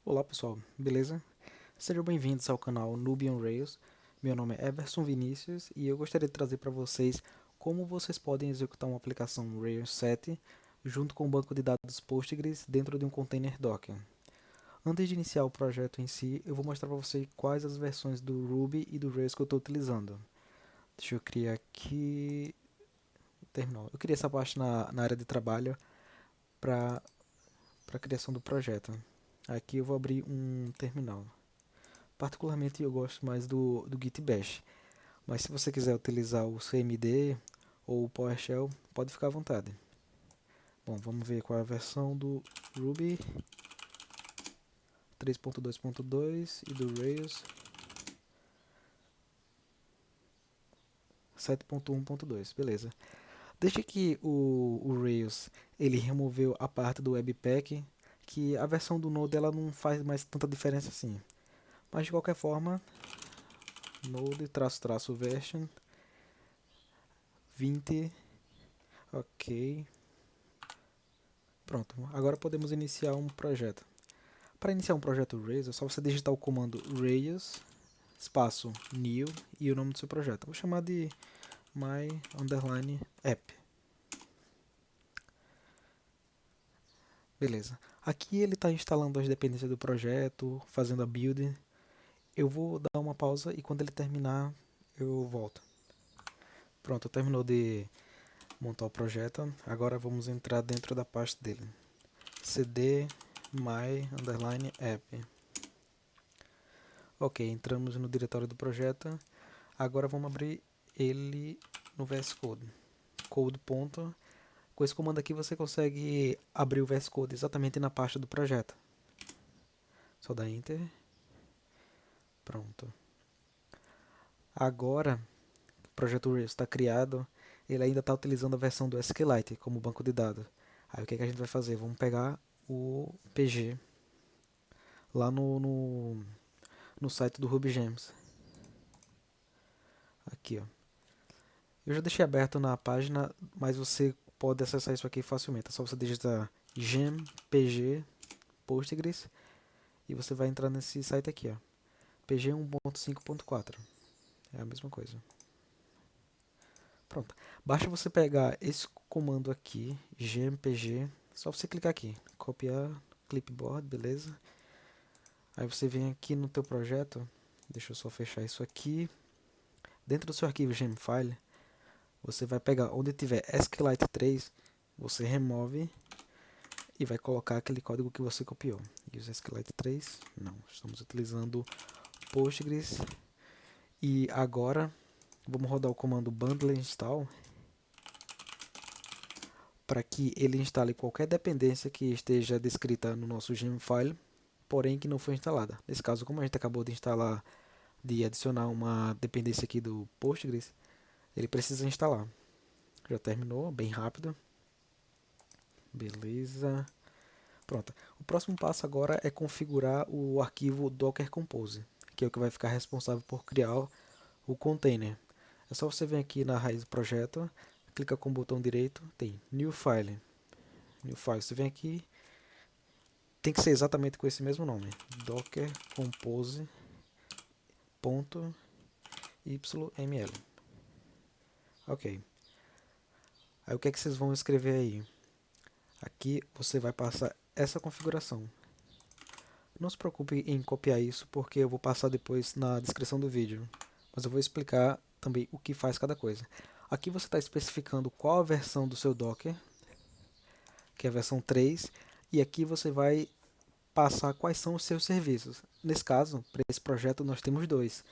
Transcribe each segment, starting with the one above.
Olá pessoal, beleza? Sejam bem-vindos ao canal Newbie on Rails. Meu nome é Everson Vinícius e eu gostaria de trazer para vocês como vocês podem executar uma aplicação Rails 7 junto com um banco de dados Postgres dentro de um container Docker. Antes de iniciar o projeto em si, eu vou mostrar para vocês quais as versões do Ruby e do Rails que eu estou utilizando. Deixa eu criar aqui o terminal. Eu criei essa parte na área de trabalho para a criação do projeto. Aqui eu vou abrir um terminal. Particularmente eu gosto mais do Git Bash, mas se você quiser utilizar o CMD ou o PowerShell, pode ficar à vontade. Bom, vamos ver qual é a versão do Ruby 3.2.2 e do Rails 7.1.2, beleza. Desde que o Rails ele removeu a parte do Webpack, que a versão do Node ela não faz mais tanta diferença assim. Mas de qualquer forma, Node-version 20, ok. Pronto, agora podemos iniciar um projeto. Para iniciar um projeto Rails, é só você digitar o comando Rails, espaço new e o nome do seu projeto. Vou chamar de my underline app. Beleza. Aqui ele está instalando as dependências do projeto, fazendo a build. Eu vou dar uma pausa e quando ele terminar, eu volto. Pronto, terminou de montar o projeto. Agora vamos entrar dentro da pasta dele. cd my underline app. Ok, entramos no diretório do projeto. Agora vamos abrir ele no VS Code. Code. Com esse comando aqui você consegue abrir o VS Code exatamente na pasta do projeto. Só dá Enter. Pronto. Agora, o projeto Rails está criado, ele ainda está utilizando a versão do SQLite como banco de dados. Aí o que, que a gente vai fazer? Vamos pegar o PG lá no site do RubyGems. Aqui, ó. Eu já deixei aberto na página, mas você pode acessar isso aqui facilmente. É só você digitar gem pg postgres e você vai entrar nesse site aqui, ó. pg 1.5.4. É a mesma coisa. Pronto. Basta você pegar esse comando aqui, gmpg, só você clicar aqui, copiar clipboard, beleza? Aí você vem aqui no teu projeto, deixa eu só fechar isso aqui. Dentro do seu arquivo gemfile, você vai pegar onde tiver SQLite 3, você remove e vai colocar aquele código que você copiou. Use SQLite 3, não, estamos utilizando Postgres. E agora vamos rodar o comando bundle install para que ele instale qualquer dependência que esteja descrita no nosso gemfile, porém que não foi instalada. Nesse caso, como a gente acabou de instalar, de adicionar uma dependência aqui do Postgres, ele precisa instalar. Já terminou, bem rápido. Beleza. Pronto. O próximo passo agora é configurar o arquivo Docker Compose, que é o que vai ficar responsável por criar o container. É só você vir aqui na raiz do projeto, clica com o botão direito, tem New File. New File, você vem aqui, tem que ser exatamente com esse mesmo nome, Docker Compose.yml. Ok. Aí o que é que vocês vão escrever aí? Aqui você vai passar essa configuração. Não se preocupe em copiar isso, porque eu vou passar depois na descrição do vídeo. Mas eu vou explicar também o que faz cada coisa. Aqui você está especificando qual a versão do seu Docker, que é a versão 3, e aqui você vai passar quais são os seus serviços. Nesse caso, para esse projeto, nós temos dois,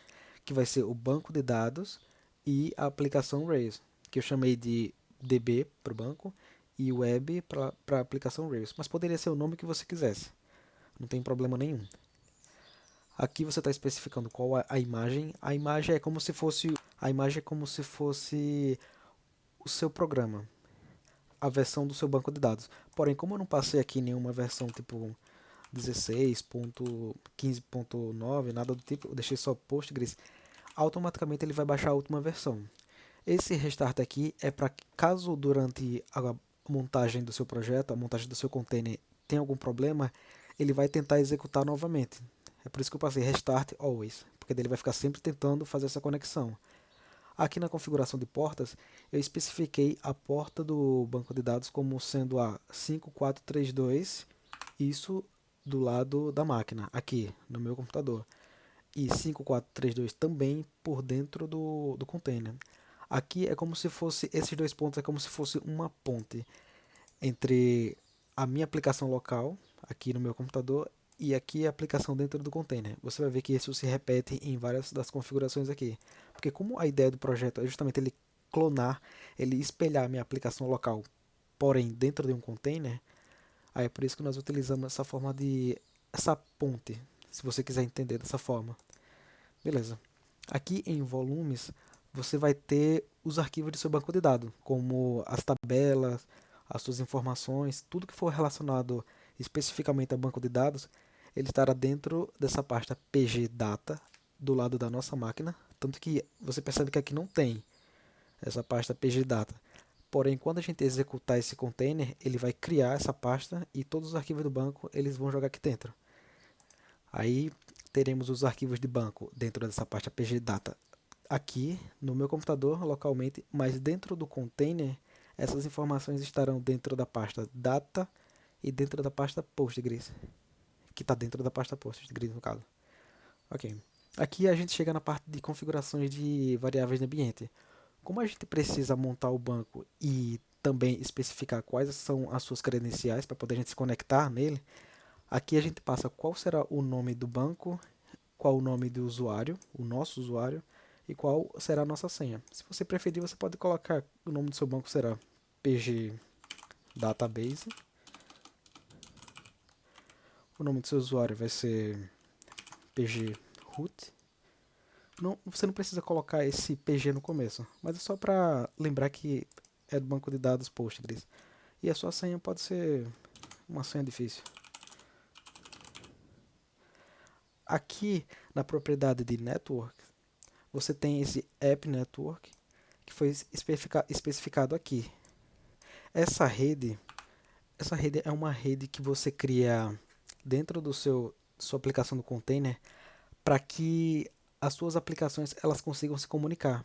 que vai ser o banco de dados e a aplicação Rails, que eu chamei de DB para o banco e Web para a aplicação Rails. Mas poderia ser o nome que você quisesse, não tem problema nenhum. Aqui você está especificando qual é a imagem. A imagem é como se fosse o seu programa, a versão do seu banco de dados. Porém, como eu não passei aqui nenhuma versão tipo 16.15.9, nada do tipo, eu deixei só Postgres, automaticamente ele vai baixar a última versão. Esse restart aqui é para caso durante a montagem do seu projeto, a montagem do seu container tenha algum problema, ele vai tentar executar novamente. É por isso que eu passei restart always, porque ele vai ficar sempre tentando fazer essa conexão. Aqui na configuração de portas, eu especifiquei a porta do banco de dados como sendo a 5432, isso do lado da máquina, aqui no meu computador. E 5432 também por dentro do container. Aqui é como se fosse, esses dois pontos é como se fosse uma ponte entre a minha aplicação local, aqui no meu computador, e aqui a aplicação dentro do container. Você vai ver que isso se repete em várias das configurações aqui. Porque como a ideia do projeto é justamente ele clonar, ele espelhar a minha aplicação local, porém dentro de um container, aí é por isso que nós utilizamos essa forma de essa ponte, se você quiser entender dessa forma. Beleza. Aqui em volumes, você vai ter os arquivos do seu banco de dados, como as tabelas, as suas informações, tudo que for relacionado especificamente a banco de dados, ele estará dentro dessa pasta pgdata do lado da nossa máquina, tanto que você percebe que aqui não tem essa pasta pgdata. Porém, quando a gente executar esse container, ele vai criar essa pasta e todos os arquivos do banco eles vão jogar aqui dentro. Aí teremos os arquivos de banco dentro dessa pasta pgdata aqui no meu computador localmente, mas dentro do container essas informações estarão dentro da pasta data e dentro da pasta Postgres, que está dentro da pasta Postgres no caso. Ok. Aqui a gente chega na parte de configurações de variáveis de ambiente. Como a gente precisa montar o banco e também especificar quais são as suas credenciais para poder a gente se conectar nele, aqui a gente passa qual será o nome do banco, qual o nome do usuário, o nosso usuário, e qual será a nossa senha. Se você preferir, você pode colocar o nome do seu banco será PG Database. O nome do seu usuário vai ser PG Root. Não, você não precisa colocar esse PG no começo, mas é só para lembrar que é do banco de dados Postgres. E a sua senha pode ser uma senha difícil. Aqui na propriedade de Network, você tem esse App Network que foi especificado aqui. Essa rede é uma rede que você cria dentro do sua aplicação do container para que as suas aplicações elas consigam se comunicar.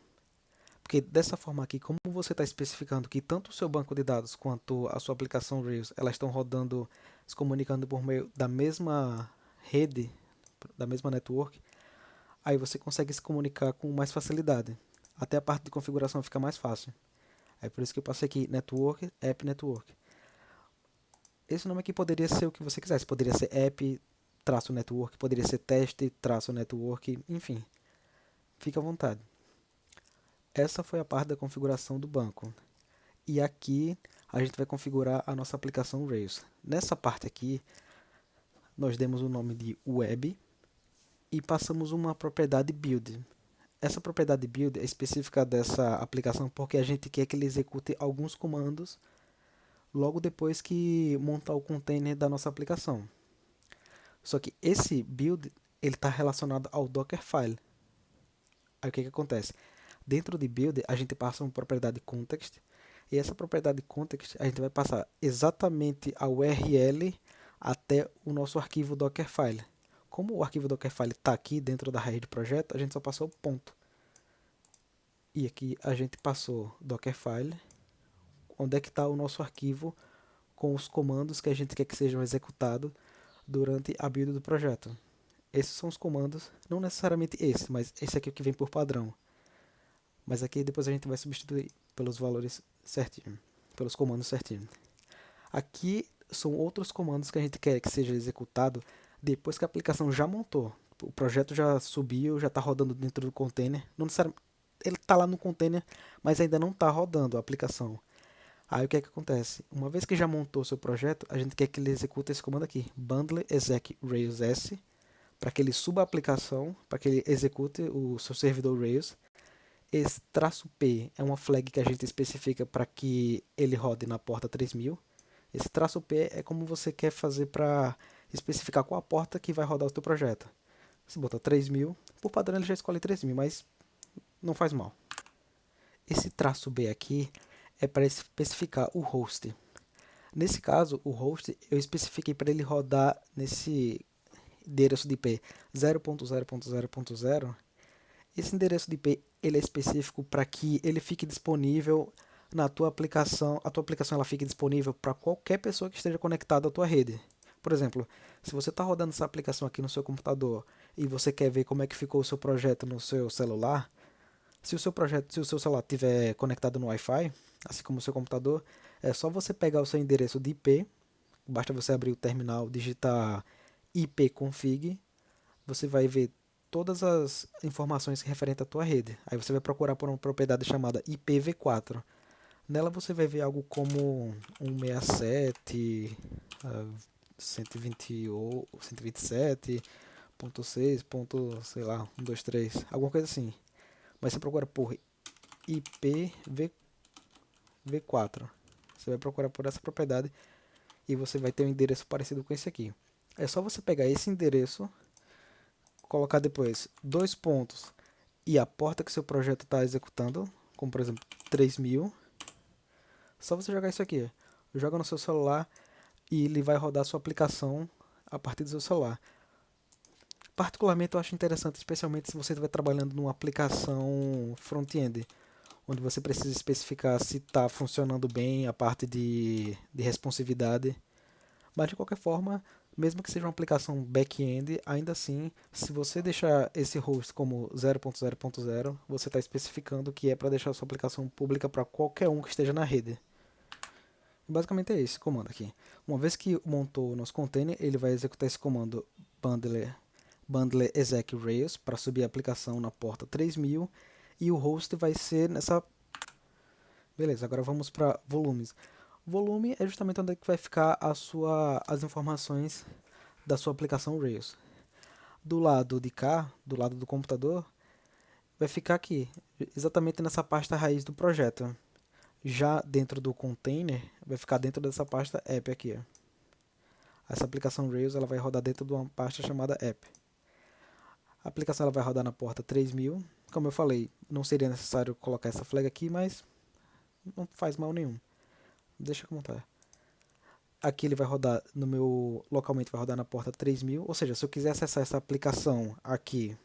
Porque dessa forma aqui, como você está especificando que tanto o seu banco de dados quanto a sua aplicação Rails elas estão rodando, se comunicando por meio da mesma rede, da mesma network, aí você consegue se comunicar com mais facilidade. Até a parte de configuração fica mais fácil. É por isso que eu passei aqui Network, App Network. Esse nome aqui poderia ser o que você quisesse. Poderia ser app-network, poderia ser teste-network, enfim. Fica à vontade. Essa foi a parte da configuração do banco. E aqui a gente vai configurar a nossa aplicação Rails. Nessa parte aqui, nós demos o nome de web e passamos uma propriedade build. Essa propriedade build é específica dessa aplicação porque a gente quer que ele execute alguns comandos logo depois que montar o container da nossa aplicação. Só que esse build ele está relacionado ao Dockerfile. Aí o que acontece? Dentro de build a gente passa uma propriedade context e essa propriedade context a gente vai passar exatamente a URL até o nosso arquivo Dockerfile. Como o arquivo Dockerfile está aqui dentro da raiz do projeto, a gente só passou o ponto. E aqui a gente passou Dockerfile, onde é que está o nosso arquivo com os comandos que a gente quer que sejam executados durante a build do projeto. Esses são os comandos, não necessariamente esse, mas esse aqui é o que vem por padrão. Mas aqui depois a gente vai substituir pelos valores certinho, pelos comandos certinho. Aqui são outros comandos que a gente quer que seja executado depois que a aplicação já montou. O projeto já subiu, já está rodando dentro do container. Não necessariamente, ele está lá no container, mas ainda não está rodando a aplicação. Aí o que é que acontece? Uma vez que já montou o seu projeto, a gente quer que ele execute esse comando aqui, bundle exec rails s, para que ele suba a aplicação, para que ele execute o seu servidor Rails. Esse traço P é uma flag que a gente especifica para que ele rode na porta 3000. Esse traço P é como você quer fazer para especificar qual a porta que vai rodar o seu projeto. Você botar 3000, por padrão ele já escolhe 3000, mas não faz mal. Esse traço B aqui é para especificar o host. Nesse caso, o host eu especifiquei para ele rodar nesse endereço de IP 0.0.0.0. Esse endereço de IP ele é específico para que ele fique disponível na tua aplicação. A tua aplicação ela fique disponível para qualquer pessoa que esteja conectada à tua rede. Por exemplo, se você está rodando essa aplicação aqui no seu computador e você quer ver como é que ficou o seu projeto no seu celular, se o seu celular estiver conectado no Wi-Fi, assim como o seu computador, é só você pegar o seu endereço de IP, basta você abrir o terminal, digitar ipconfig, você vai ver todas as informações referentes à tua rede. Aí você vai procurar por uma propriedade chamada IPv4. Nela você vai ver algo como 167, 120, 127.6, sei lá, 123, alguma coisa assim. Mas você procura por IPv4. Você vai procurar por essa propriedade e você vai ter um endereço parecido com esse aqui. É só você pegar esse endereço, colocar depois dois pontos e a porta que seu projeto está executando, como por exemplo 3000. Só você jogar isso aqui, joga no seu celular e ele vai rodar a sua aplicação a partir do seu celular. Particularmente eu acho interessante, especialmente se você estiver trabalhando numa aplicação front-end, onde você precisa especificar se está funcionando bem a parte de responsividade. Mas de qualquer forma, mesmo que seja uma aplicação back-end, ainda assim, se você deixar esse host como 0.0.0, você está especificando que é para deixar a sua aplicação pública para qualquer um que esteja na rede. Basicamente é esse comando aqui. Uma vez que montou o nosso container, ele vai executar esse comando bundler exec rails para subir a aplicação na porta 3000 e o host vai ser nessa. Beleza, agora vamos para volumes. Volume é justamente onde é que vai ficar as informações da sua aplicação Rails. Do lado de cá, do lado do computador, vai ficar aqui, exatamente nessa pasta raiz do projeto. Já dentro do container, vai ficar dentro dessa pasta app aqui. Ó. Essa aplicação Rails ela vai rodar dentro de uma pasta chamada app. A aplicação ela vai rodar na porta 3000. Como eu falei, não seria necessário colocar essa flag aqui, mas não faz mal nenhum. Deixa como tá. Aqui ele vai rodar no meu localmente vai rodar na porta 3000, ou seja, se eu quiser acessar essa aplicação aqui,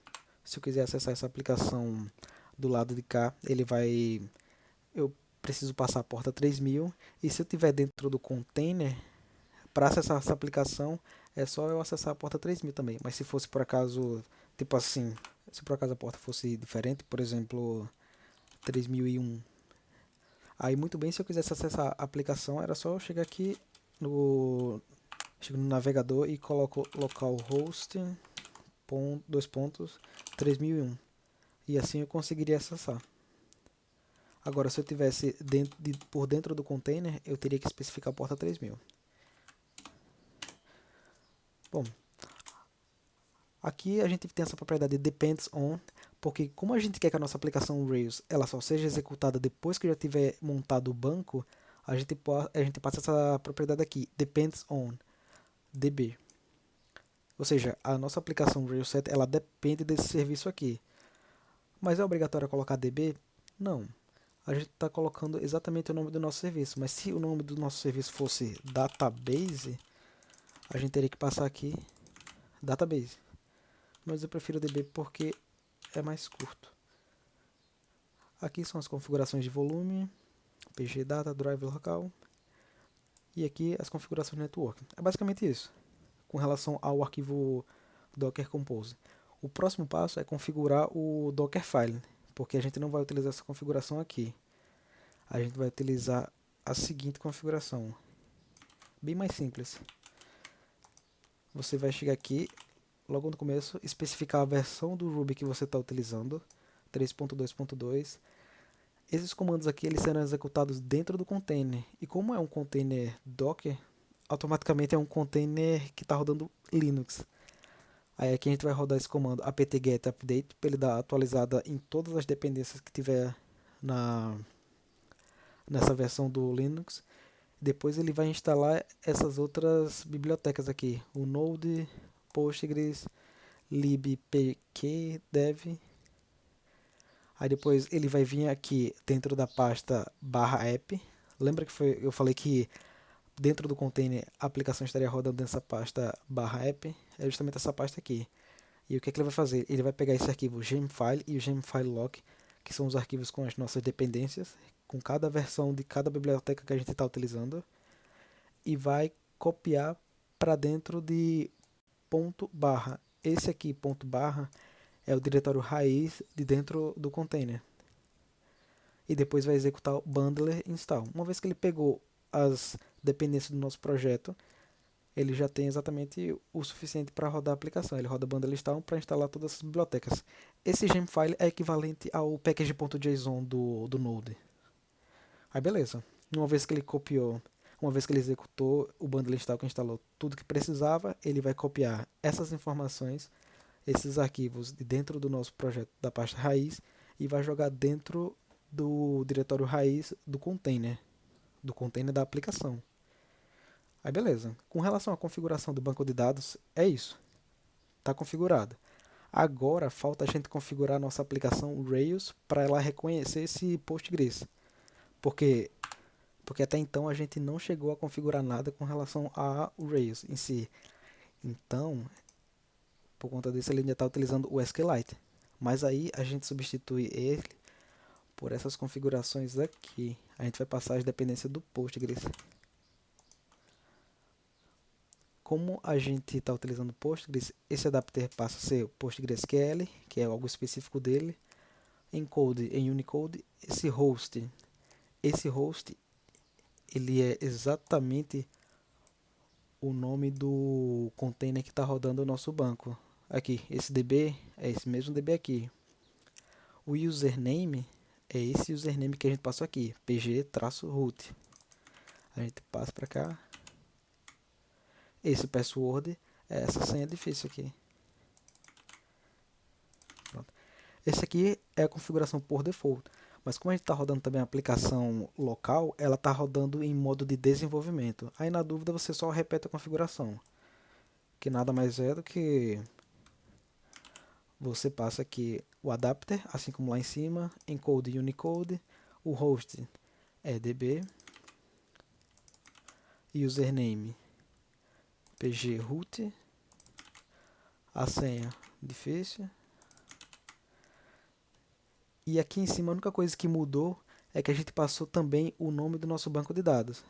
se eu quiser acessar essa aplicação do lado de cá, eu preciso passar a porta 3000 e se eu tiver dentro do container, para acessar essa aplicação é só eu acessar a porta 3000 também, mas se fosse por acaso, tipo assim, se por acaso a porta fosse diferente, por exemplo, 3001, aí muito bem, se eu quisesse acessar a aplicação, era só eu chegar aqui no chego no navegador e coloco localhost dois pontos 3001 e assim eu conseguiria acessar. Agora, se eu tivesse por dentro do container, eu teria que especificar a porta 3000. Bom, aqui a gente tem essa propriedade depends on, porque como a gente quer que a nossa aplicação Rails ela só seja executada depois que já tiver montado o banco, a gente passa essa propriedade aqui, depends on db. Ou seja, a nossa aplicação Railset ela depende desse serviço aqui. Mas é obrigatório colocar DB? Não. A gente está colocando exatamente o nome do nosso serviço. Mas se o nome do nosso serviço fosse database, a gente teria que passar aqui database. Mas eu prefiro DB porque é mais curto. Aqui são as configurações de volume, pgdata, drive local. E aqui as configurações de network. É basicamente isso. Com relação ao arquivo Docker Compose. O próximo passo é configurar o Dockerfile, porque a gente não vai utilizar essa configuração aqui. A gente vai utilizar a seguinte configuração, bem mais simples. Você vai chegar aqui, logo no começo, especificar a versão do Ruby que você está utilizando, 3.2.2. Esses comandos aqui eles serão executados dentro do container. E como é um container Docker, automaticamente é um container que está rodando Linux. Aí aqui a gente vai rodar esse comando apt-get update para ele dar atualizada em todas as dependências que tiver nessa versão do Linux. Depois ele vai instalar essas outras bibliotecas aqui, o Node, Postgres, libpk, dev. Aí depois ele vai vir aqui dentro da pasta /app. Lembra que eu falei que dentro do container a aplicação estaria rodando nessa pasta /app, é justamente essa pasta aqui. E o que é que ele vai fazer? Ele vai pegar esse arquivo gemfile e o gemfile lock, que são os arquivos com as nossas dependências, com cada versão de cada biblioteca que a gente está utilizando, e vai copiar para dentro de ponto barra. Esse aqui, ponto barra, é o diretório raiz de dentro do container. E depois vai executar o bundler install. Uma vez que ele pegou as dependências do nosso projeto, ele já tem exatamente o suficiente para rodar a aplicação. Ele roda bundle install para instalar todas as bibliotecas. Esse gemfile é equivalente ao package.json do Node. Aí beleza. Uma vez que ele copiou, uma vez que ele executou o bundle install que instalou tudo que precisava, ele vai copiar essas informações, esses arquivos de dentro do nosso projeto da pasta raiz e vai jogar dentro do diretório raiz do container da aplicação. Aí beleza. Com relação à configuração do banco de dados, é isso. Está configurado. Agora falta a gente configurar a nossa aplicação Rails para ela reconhecer esse Postgres. Porque até então a gente não chegou a configurar nada com relação ao Rails em si. Então, por conta disso, ele ainda está utilizando o SQLite. Mas aí a gente substitui ele por essas configurações aqui. A gente vai passar as dependências do Postgres. Como a gente está utilizando Postgres, esse adapter passa a ser o PostgreSQL, que é algo específico dele, encode em Unicode. Esse host, ele é exatamente o nome do container que está rodando o nosso banco. Aqui, esse DB é esse mesmo DB aqui. O username é esse username que a gente passou aqui, pg-root. A gente passa para cá. Esse password é essa senha difícil aqui. Pronto. Esse aqui é a configuração por default. Mas como a gente está rodando também a aplicação local, ela está rodando em modo de desenvolvimento. Aí na dúvida você só repete a configuração. Que nada mais é do que você passa aqui o adapter, assim como lá em cima, encode e Unicode. O host é DB. Username pg-root. A senha difícil. E aqui em cima a única coisa que mudou é que a gente passou também o nome do nosso banco de dados.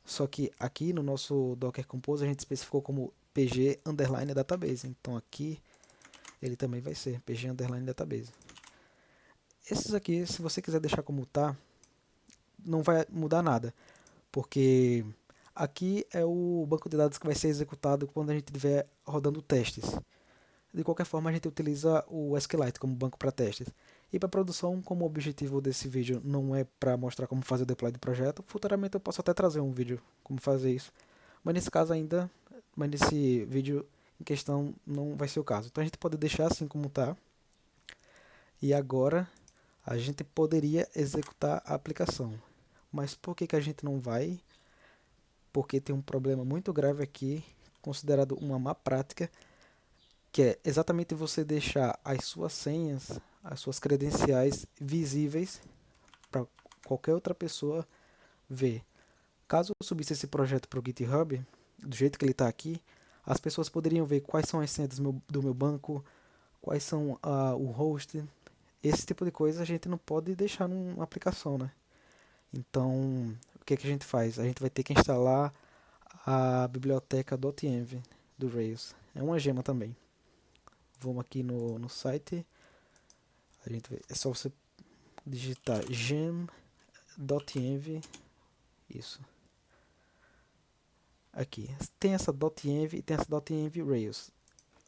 Só que aqui no nosso Docker Compose a gente especificou como pg_database. Então aqui ele também vai ser pg_database. Esses aqui, se você quiser deixar como tá, não vai mudar nada. Porque aqui é o banco de dados que vai ser executado quando a gente estiver rodando testes. De qualquer forma, a gente utiliza o SQLite como banco para testes. E para produção, como o objetivo desse vídeo não é para mostrar como fazer o deploy do projeto, futuramente eu posso até trazer um vídeo como fazer isso. Mas nesse caso ainda, mas nesse vídeo em questão não vai ser o caso. Então a gente pode deixar assim como está. E agora a gente poderia executar a aplicação. Mas por que a gente não vai? Porque tem um problema muito grave aqui, considerado uma má prática, que é exatamente você deixar as suas senhas, as suas credenciais visíveis para qualquer outra pessoa ver. Caso eu subisse esse projeto para o GitHub, do jeito que ele está aqui, as pessoas poderiam ver quais são as senhas do meu banco, quais são o host. Esse tipo de coisa a gente não pode deixar numa aplicação, né? Então, o que a gente faz? A gente vai ter que instalar a biblioteca .env do Rails. É uma gema também. Vamos aqui no site. A gente é só você digitar gem.env. Isso. Aqui. Tem essa .env e tem essa .env Rails.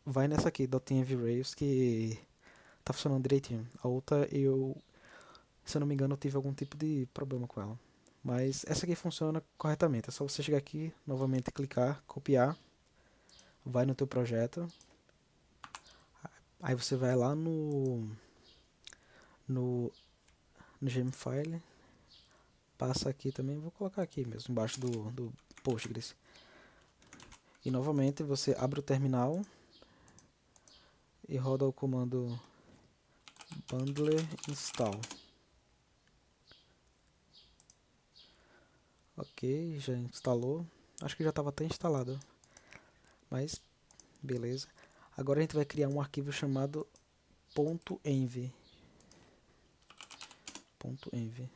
Vai nessa aqui, .env Rails, que tá funcionando direitinho. A outra se eu não me engano, eu tive algum tipo de problema com ela. Mas essa aqui funciona corretamente. É só você chegar aqui, novamente clicar, copiar. Vai no teu projeto. Aí você vai lá no Gemfile. Passa aqui também, vou colocar aqui mesmo, embaixo do Postgres. E novamente você abre o terminal e roda o comando bundler install. Ok, já instalou. Acho que já estava até instalado, mas beleza. Agora a gente vai criar um arquivo chamado .env. .env.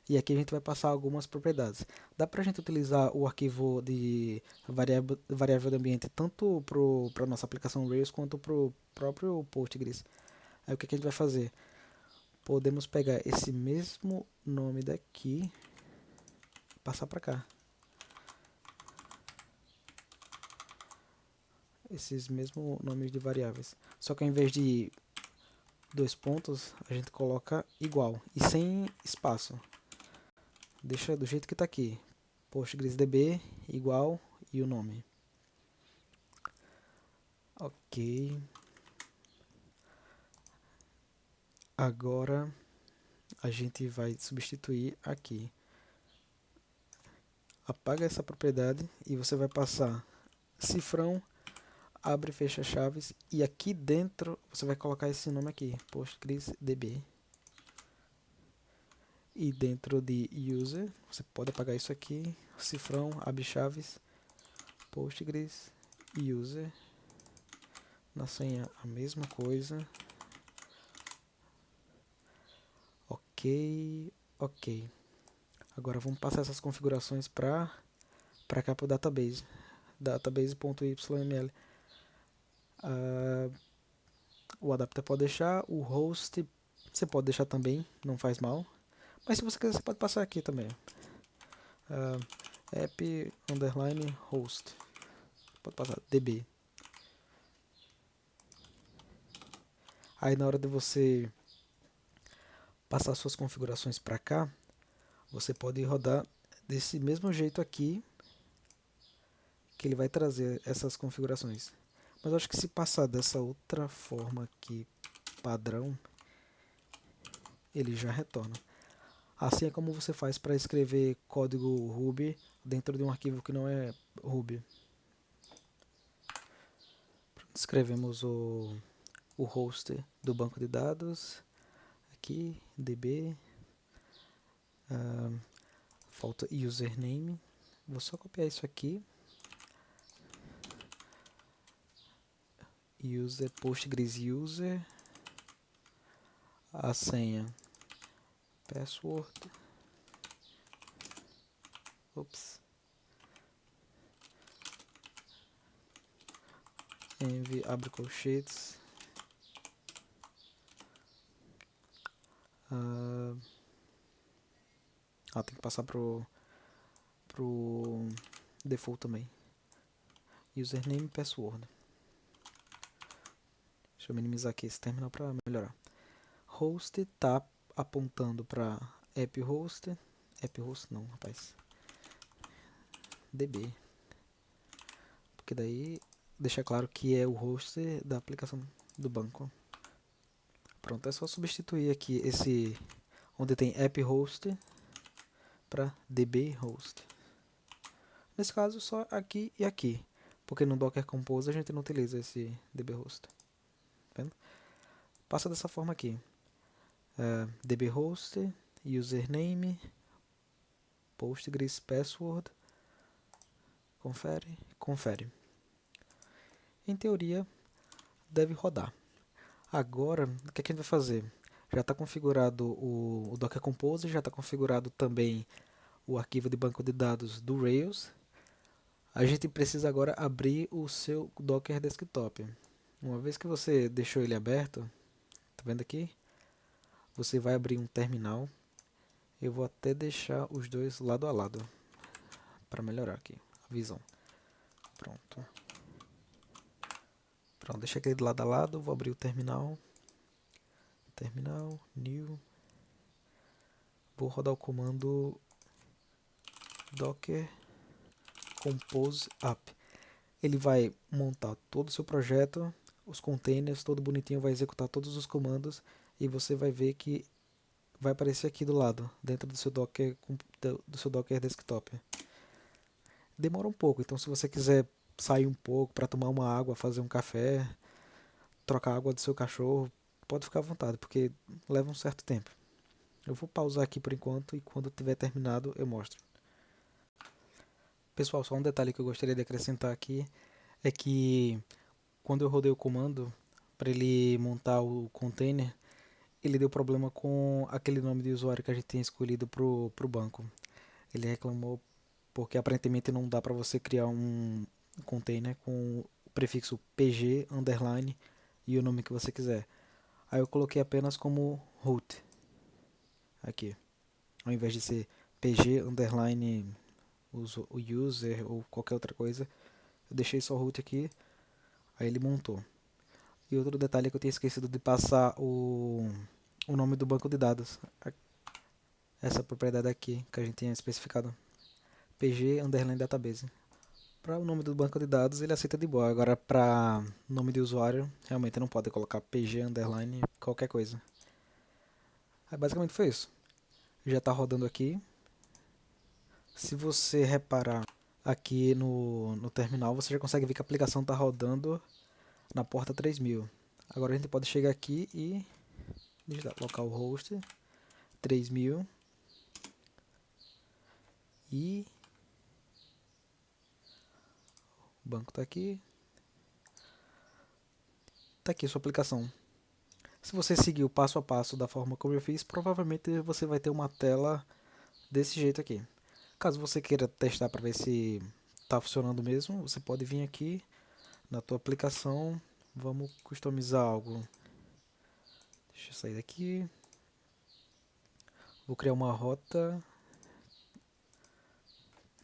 E aqui a gente vai passar algumas propriedades. Dá para a gente utilizar o arquivo de variável de ambiente tanto para a nossa aplicação Rails quanto para o próprio Postgres. Aí o que a gente vai fazer? Podemos pegar esse mesmo nome daqui e passar para cá. Esses mesmos nomes de variáveis. Só que ao invés de dois pontos, a gente coloca igual e sem espaço. Deixa do jeito que está aqui. PostgreSDB igual e o nome. Ok. Agora a gente vai substituir aqui. Apaga essa propriedade e você vai passar cifrão, abre e fecha chaves. E aqui dentro você vai colocar esse nome aqui, PostgreSDB. E dentro de user, você pode apagar isso aqui, cifrão, abre chaves, Postgres, user. Na senha a mesma coisa. Ok, ok. Agora vamos passar essas configurações para cá para o database. Database.yml. O adapter pode deixar, o host você pode deixar também, não faz mal. Mas se você quiser, você pode passar aqui também. App underline host. Pode passar db. Aí na hora de você passar suas configurações para cá, você pode rodar desse mesmo jeito aqui, que ele vai trazer essas configurações. Mas eu acho que se passar dessa outra forma aqui, padrão, ele já retorna. Assim é como você faz para escrever código Ruby dentro de um arquivo que não é Ruby. Escrevemos o host do banco de dados, aqui, db, falta username. Vou só copiar isso aqui. User, Postgres user, a senha, password, ops, env, abre colchetes, tem que passar pro default também, username e password. Deixa eu minimizar aqui esse terminal para melhorar. Host está apontando para app host não, rapaz, db, porque daí deixa claro que é o host da aplicação do banco. Pronto, é só substituir aqui esse onde tem app host para db host. Nesse caso só aqui e aqui, porque no Docker Compose a gente não utiliza esse db host. Tá vendo? Passa dessa forma aqui. db host, username, Postgres password, confere. Em teoria deve rodar. Agora, o que a gente vai fazer? Já está configurado o Docker Compose, já está configurado também o arquivo de banco de dados do Rails. A gente precisa agora abrir o seu Docker Desktop. Uma vez que você deixou ele aberto, tá vendo aqui? Você vai abrir um terminal. Eu vou até deixar os dois lado a lado para melhorar aqui a visão. Pronto. Pronto, deixa aquele de lado a lado. Vou abrir o terminal. Terminal, new. Vou rodar o comando docker compose app. Ele vai montar todo o seu projeto, os containers, todo bonitinho, vai executar todos os comandos e você vai ver que vai aparecer aqui do lado, dentro do seu Docker Desktop. Demora um pouco, então se você quiser sair um pouco para tomar uma água, fazer um café, trocar a água do seu cachorro, pode ficar à vontade, porque leva um certo tempo. Eu vou pausar aqui por enquanto e quando tiver terminado eu mostro. Pessoal, só um detalhe que eu gostaria de acrescentar aqui é que quando eu rodei o comando para ele montar o container, ele deu problema com aquele nome de usuário que a gente tinha escolhido pro banco. Ele reclamou porque aparentemente não dá para você criar um container com o prefixo pg underline e o nome que você quiser. Aí eu coloquei apenas como root aqui, ao invés de ser pg underline o user ou qualquer outra coisa, eu deixei só root aqui, aí ele montou. E outro detalhe é que eu tinha esquecido de passar o nome do banco de dados, essa propriedade aqui que a gente tinha especificado, pg underline database. Para o nome do banco de dados ele aceita de boa, agora para nome de usuário realmente não pode colocar pg underline qualquer coisa. Aí basicamente foi isso. Já está rodando aqui. Se você reparar aqui no terminal, você já consegue ver que a aplicação está rodando na porta 3000. Agora a gente pode chegar aqui e digitar localhost 3000 e o banco está aqui. Está aqui a sua aplicação. Se você seguir o passo a passo da forma como eu fiz, provavelmente você vai ter uma tela desse jeito aqui. Caso você queira testar para ver se está funcionando mesmo, você pode vir aqui na tua aplicação. Vamos customizar algo. Deixa eu sair daqui. Vou criar uma rota,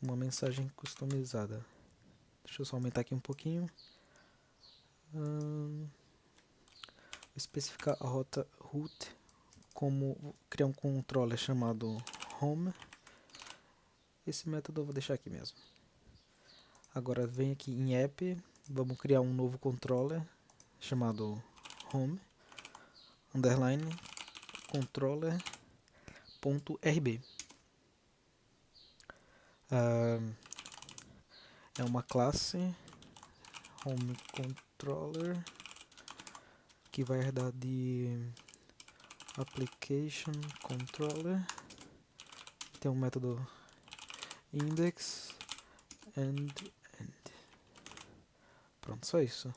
uma mensagem customizada. Deixa eu só aumentar aqui um pouquinho. Vou especificar a rota root como criar um controller chamado home. Esse método eu vou deixar aqui mesmo. Agora vem aqui em app, vamos criar um novo controller chamado home underline controller.rb. É uma classe home controller que vai herdar de application controller. Tem um método index and end. Pronto, só isso.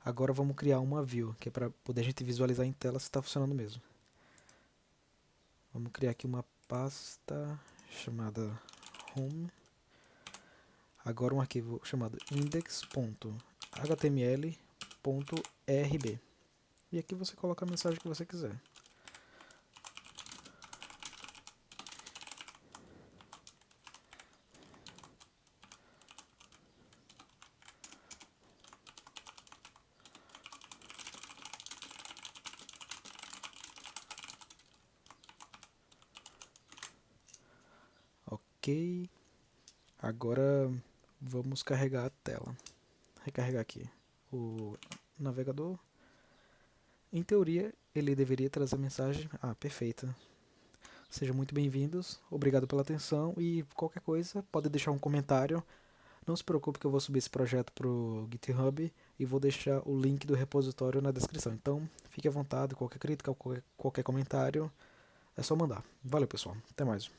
Agora vamos criar uma view, que é para poder a gente visualizar em tela se está funcionando mesmo. Vamos criar aqui uma pasta chamada home. Agora um arquivo chamado index.html.rb. E aqui você coloca a mensagem que você quiser. Ok. Agora vamos carregar a tela. Recarregar aqui o navegador. Em teoria, ele deveria trazer a mensagem. Ah, perfeita. Sejam muito bem-vindos. Obrigado pela atenção e qualquer coisa, pode deixar um comentário. Não se preocupe que eu vou subir esse projeto para o GitHub e vou deixar o link do repositório na descrição. Então, fique à vontade, qualquer crítica, qualquer comentário, é só mandar. Valeu, pessoal. Até mais.